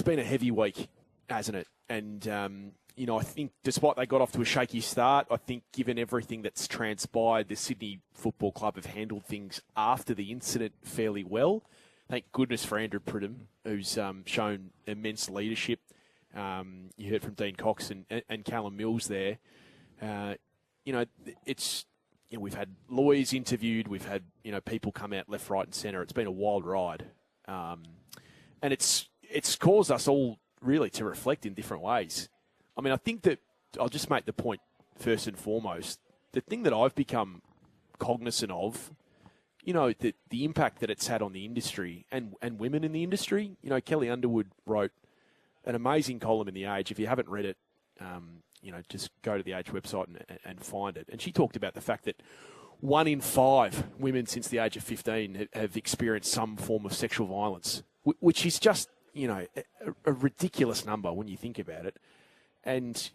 been a heavy week, hasn't it? And, I think despite they got off to a shaky start, I think given everything that's transpired, the Sydney Football Club have handled things after the incident fairly well. Thank goodness for Andrew Pridham, who's shown immense leadership. You heard from Dean Cox and Callum Mills there. We've had lawyers interviewed. We've had, people come out left, right and centre. It's been a wild ride. And it's caused us all really to reflect in different ways. I mean, I think that I'll just make the point first and foremost. The thing that I've become cognizant of, the impact that it's had on the industry and women in the industry. Kelly Underwood wrote an amazing column in The Age. If you haven't read it, just go to the Age website and find it. And she talked about the fact that 1 in 5 women since the age of 15 have experienced some form of sexual violence, which is just, a ridiculous number when you think about it. And,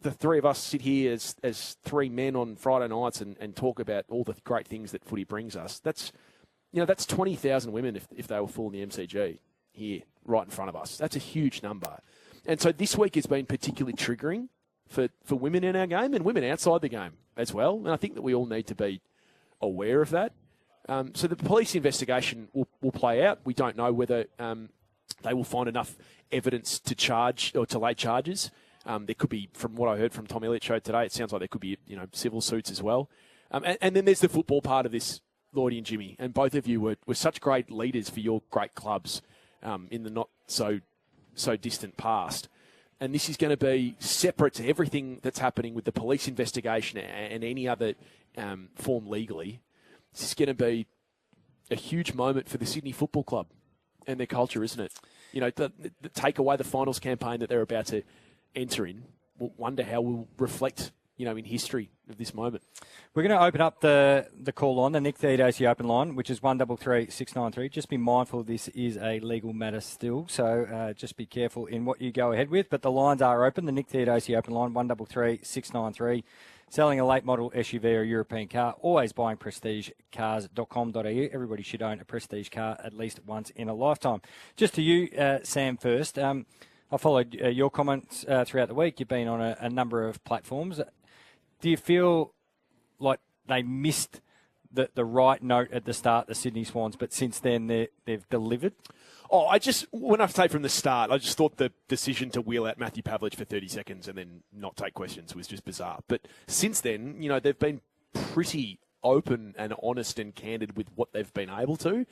the three of us sit here as 3 men on Friday nights and talk about all the great things that footy brings us. That's 20,000 women if they were full in the MCG here right in front of us. That's a huge number. And so this week has been particularly triggering for women in our game and women outside the game as well. And I think that we all need to be aware of that. So the police investigation will play out. We don't know whether they will find enough evidence to charge or to lay charges. There could be, from what I heard from Tom Elliott's show today, it sounds like there could be, civil suits as well. And then there's the football part of this, Lloydie and Jimmy. And both of you were such great leaders for your great clubs in the not so distant past. And this is going to be separate to everything that's happening with the police investigation and any other form legally. This is going to be a huge moment for the Sydney Football Club and their culture, isn't it? The take away the finals campaign that they're about to enter in. We'll wonder how we'll reflect, in history of this moment. We're going to open up the call line, the Nick Theodosi open line, which is 133 693. Just be mindful this is a legal matter still, so just be careful in what you go ahead with. But the lines are open. The Nick Theodosi open line, 133 693. Selling a late model SUV or European car, always buying prestigecars.com.au. Everybody should own a Prestige car at least once in a lifetime. Just to you, Sam, first. I followed your comments throughout the week. You've been on a number of platforms. Do you feel like they missed the right note at the start, the Sydney Swans, but since then they've delivered? Oh, when I say from the start, I just thought the decision to wheel out Matthew Pavlich for 30 seconds and then not take questions was just bizarre. But since then, they've been pretty open and honest and candid with what they've been able to.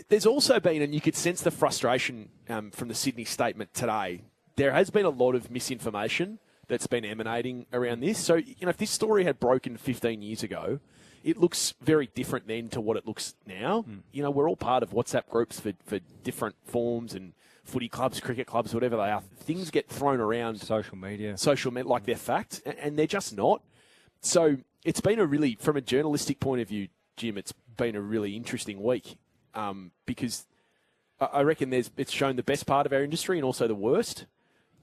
There's also been, and you could sense the frustration from the Sydney statement today, there has been a lot of misinformation that's been emanating around this. So, if this story had broken 15 years ago, it looks very different then to what it looks now. We're all part of WhatsApp groups for different forms and footy clubs, cricket clubs, whatever they are. Things get thrown around. Social media like they're fact, and they're just not. So it's been from a journalistic point of view, Jim, it's been a really interesting week because I reckon it's shown the best part of our industry and also the worst.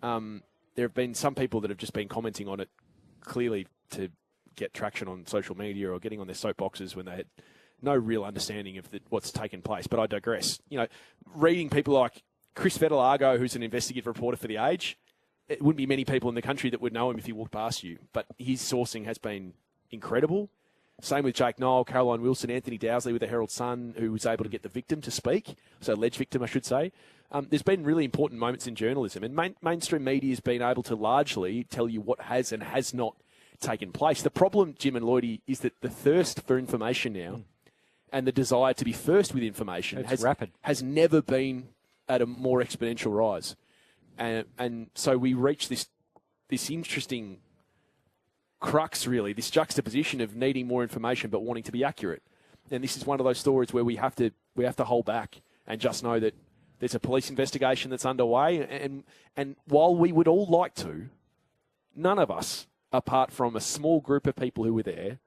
There have been some people that have just been commenting on it clearly to get traction on social media or getting on their soapboxes when they had no real understanding of what's taken place. But I digress. Reading people like Chris Vettel-Argo, who's an investigative reporter for The Age, it wouldn't be many people in the country that would know him if he walked past you. But his sourcing has been incredible. Same with Jake Noel, Caroline Wilson, Anthony Dowsley with the Herald Sun, who was able to get the victim to speak. So alleged victim, I should say. There's been really important moments in journalism. And mainstream media has been able to largely tell you what has and has not taken place. The problem, Jim and Lloydie, is that the thirst for information now and the desire to be first with information has never been at a more exponential rise. And so we reach this interesting crux, really, this juxtaposition of needing more information but wanting to be accurate. And this is one of those stories where we have to hold back and just know that there's a police investigation that's underway. And while we would all like to, none of us, apart from a small group of people who were there,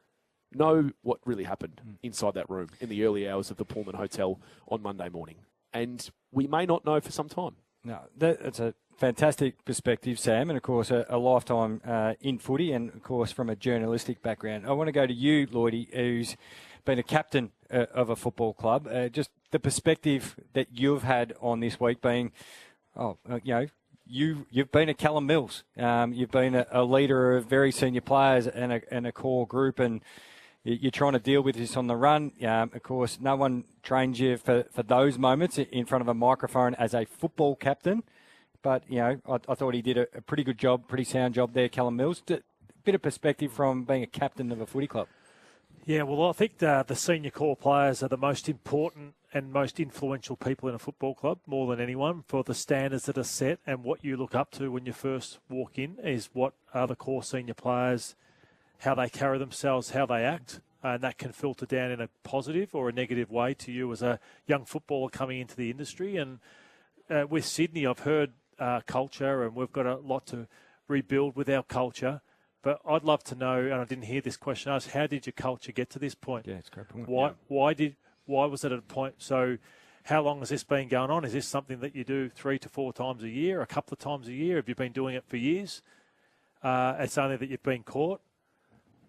know what really happened inside that room in the early hours of the Pullman Hotel on Monday morning. And we may not know for some time. No, that's a fantastic perspective, Sam, and of course a lifetime in footy and of course from a journalistic background. I want to go to you, Lloydie, who's been a captain of a football club. Just the perspective that you've had on this week being Oh, you've been at Callum Mills. You've been a leader of very senior players and a core group, and you're trying to deal with this on the run. Of course, no one trains you for those moments in front of a microphone as a football captain. But, I thought he did a pretty good job, pretty sound job there, Callum Mills. Bit of perspective from being a captain of a footy club. Yeah, well, I think the senior core players are the most important and most influential people in a football club, more than anyone, for the standards that are set, and what you look up to when you first walk in is what are the core senior players, how they carry themselves, how they act, and that can filter down in a positive or a negative way to you as a young footballer coming into the industry. And with Sydney, I've heard culture, and we've got a lot to rebuild with our culture. But I'd love to know, and I didn't hear this question asked, how did your culture get to this point? Yeah, it's a great point. Why was it at a point? So how long has this been going on? Is this something that you do 3 to 4 times a year, a couple of times a year? Have you been doing it for years? It's only that you've been caught.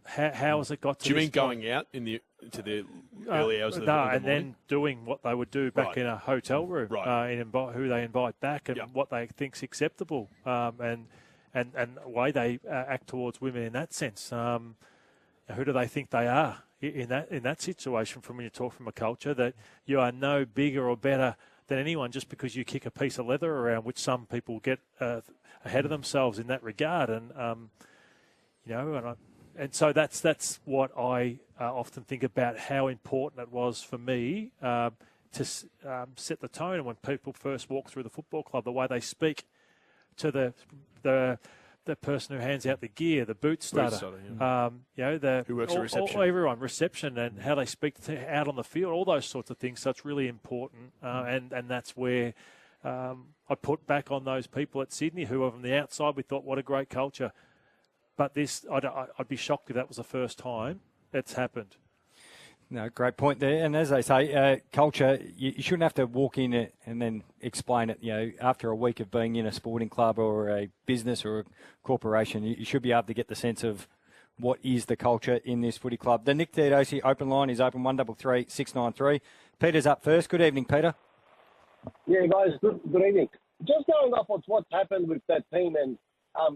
How has it got to this point? Do you mean going out into the early hours of the morning? And then doing what they would do back in a hotel room, who they invite back and what they think's acceptable, and the way they act towards women in that sense. Who do they think they are in that situation? From when you talk from a culture that you are no bigger or better than anyone just because you kick a piece of leather around, which some people get ahead of themselves in that regard, and so that's what I often think about, how important it was for me to set the tone. And when people first walk through the football club, the way they speak to the person who hands out the gear, the boot starter, who works at reception, everyone, reception, and how they speak out on the field, all those sorts of things. So it's really important, and that's where I put back on those people at Sydney who, from the outside, we thought, what a great culture. But this, I'd be shocked if that was the first time it's happened. No, great point there. And as they say, culture, you shouldn't have to walk in it and then explain it. After a week of being in a sporting club or a business or a corporation, you should be able to get the sense of what is the culture in this footy club. The Nick Theodosi open line is open 133 693. Peter's up first. Good evening, Peter. Yeah, guys, good evening. Just going off on what's happened with that team, and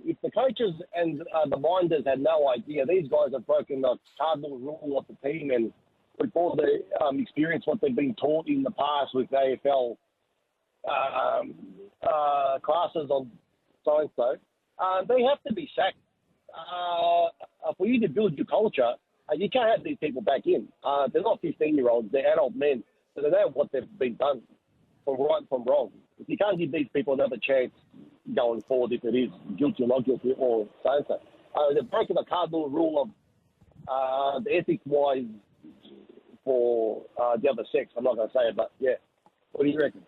if the coaches and the minders had no idea, these guys have broken the cardinal rule of the team, and with all the experience, what they've been taught in the past with AFL classes on so-and-so, they have to be sacked. For you to build your culture, you can't have these people back in. They're not 15-year-olds, they're adult men, so they know what they've been done from right from wrong. If you can't give these people another chance going forward, if it is guilty or not guilty or so-and-so. They're breaking the cardinal rule of the ethics-wise for the other sex. I'm not going to say it, but yeah. What do you reckon?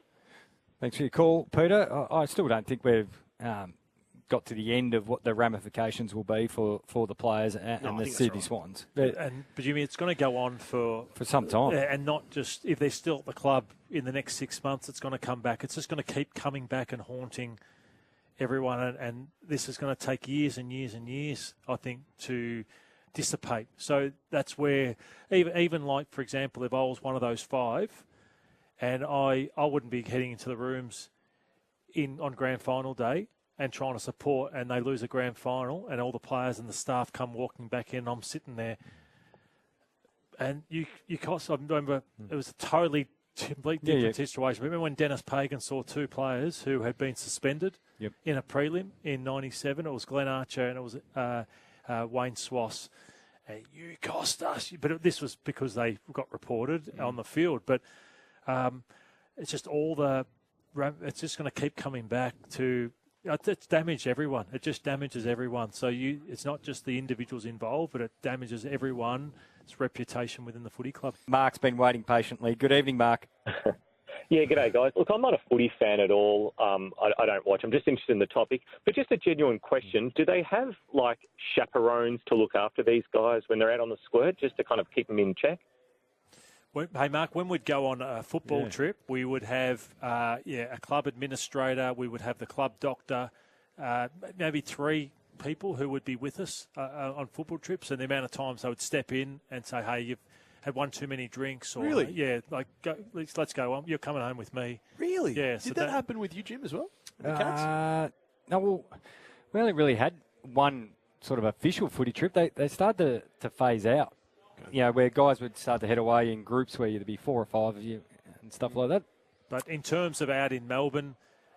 Thanks for your call, Peter. I still don't think we've got to the end of what the ramifications will be for the players and the Sydney Swans. But Jimmy, it's going to go on for some time. And not just if they're still at the club in the next 6 months, it's going to come back. It's just going to keep coming back and haunting everyone. And this is going to take years and years and years, I think, to dissipate. So that's where, even like, for example, if I was one of those 5 and I wouldn't be heading into the rooms on grand final day and trying to support, and they lose a grand final and all the players and the staff come walking back in, I'm sitting there. And I remember it was a completely different situation. Remember when Dennis Pagan saw 2 players who had been suspended in a prelim in 97? It was Glenn Archer and it was Wayne Swass. You cost us. But this was because they got reported on the field. But it's just it's just going to keep coming back to... It's damaged everyone. It just damages everyone. So it's not just the individuals involved, but it damages everyone's reputation within the footy club. Mark's been waiting patiently. Good evening, Mark. Yeah, g'day, guys. Look, I'm not a footy fan at all. I don't watch. I'm just interested in the topic. But just a genuine question. Do they have, chaperones to look after these guys when they're out on the squirt, just to kind of keep them in check? Hey, Mark, when we'd go on a football trip, we would have a club administrator, we would have the club doctor, maybe 3 people who would be with us on football trips, and the amount of times they would step in and say, hey, had one too many drinks. Or, Really? Yeah, like, let's go. You're coming home with me. Really? Yeah. Did that happen with you, Jim, as well? The Cats? No, well, we only really had one sort of official footy trip. They started to phase out, where guys would start to head away in groups where there'd be 4 or 5 of you and stuff like that. But in terms of out in Melbourne,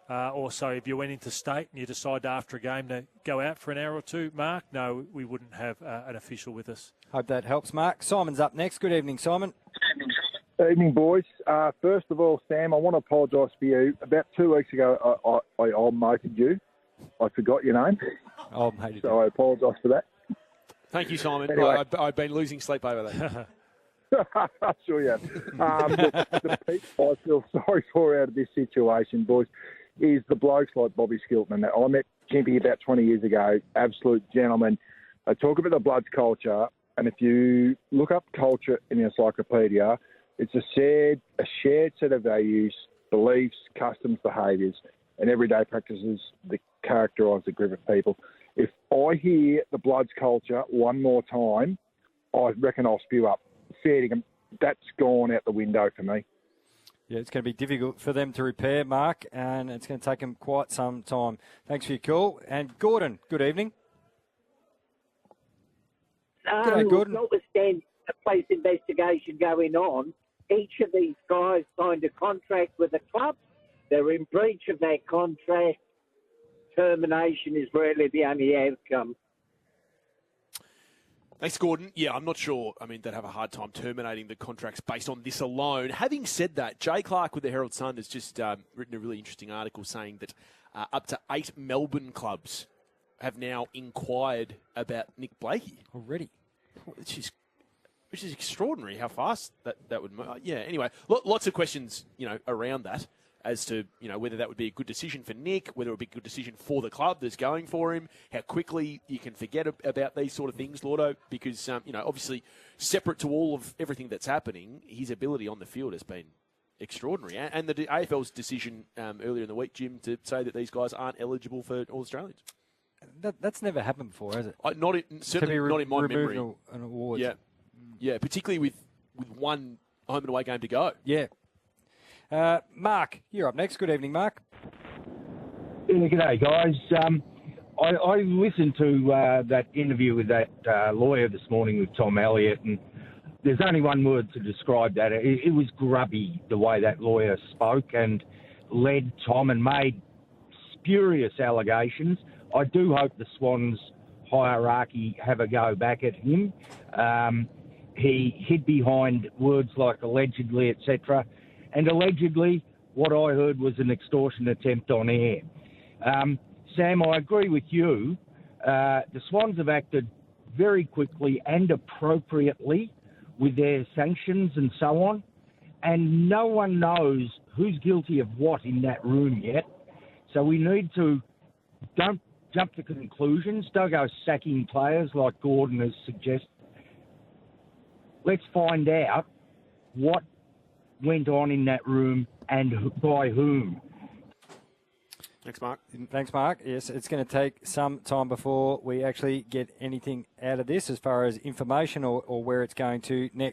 also if you went into state and you decide after a game to go out for an hour or two, Mark, no, we wouldn't have an official with us. Hope that helps, Mark. Simon's up next. Good evening, Simon. Evening, boys. First of all, Sam, I want to apologise for you. About 2 weeks ago, I almoted you. I forgot your name. Oh, mate. So I apologise for that. Thank you, Simon. Anyway. I've been losing sleep over that. Sure you have. The people I feel sorry for out of this situation, boys, is the blokes like Bobby Skilton. I met Chimpy about 20 years ago, absolute gentleman. They talk about the Bloods culture, and if you look up culture in the encyclopedia, it's a shared set of values, beliefs, customs, behaviours, and everyday practices that characterise a group of people. If I hear the Bloods culture one more time, I reckon I'll spew up. That's gone out the window for me. Yeah, it's going to be difficult for them to repair, Mark, and it's going to take them quite some time. Thanks for your call. And Gordon, good evening. G'day, Gordon. Notwithstanding the police investigation going on, each of these guys signed a contract with the club. They're in breach of that contract. Termination is really the only outcome. Thanks, Gordon. Yeah, I'm not sure. I mean, they'd have a hard time terminating the contracts based on this alone. Having said that, Jay Clark with the Herald Sun has just written a really interesting article saying that up to 8 Melbourne clubs have now inquired about Nick Blakey. Already? Which is extraordinary how fast that would move. Yeah, anyway, lots of questions, around that as to, whether that would be a good decision for Nick, whether it would be a good decision for the club that's going for him, how quickly you can forget about these sort of things, Lordo, because, obviously separate to all of everything that's happening, his ability on the field has been extraordinary. And the AFL's decision earlier in the week, Jim, to say that these guys aren't eligible for All-Australians. That's never happened before, has it? Certainly not in my memory. An award. Yeah, particularly with one home and away game to go. Yeah. Mark, you're up next. Good evening, Mark. Yeah, g'day, guys. I listened to that interview with that lawyer this morning with Tom Elliott, and there's only one word to describe that. It was grubby, the way that lawyer spoke and led Tom and made spurious allegations. I do hope the Swans hierarchy have a go back at him. He hid behind words like allegedly, etc. And allegedly, what I heard was an extortion attempt on air. Sam, I agree with you. The Swans have acted very quickly and appropriately with their sanctions and so on. And no one knows who's guilty of what in that room yet. So we need to don't jump to conclusions. Don't go sacking players like Gordon has suggested. Let's find out what went on in that room and by whom. Thanks, Mark. Thanks, Mark. Yes, it's going to take some time before we actually get anything out of this as far as information or where it's going to next.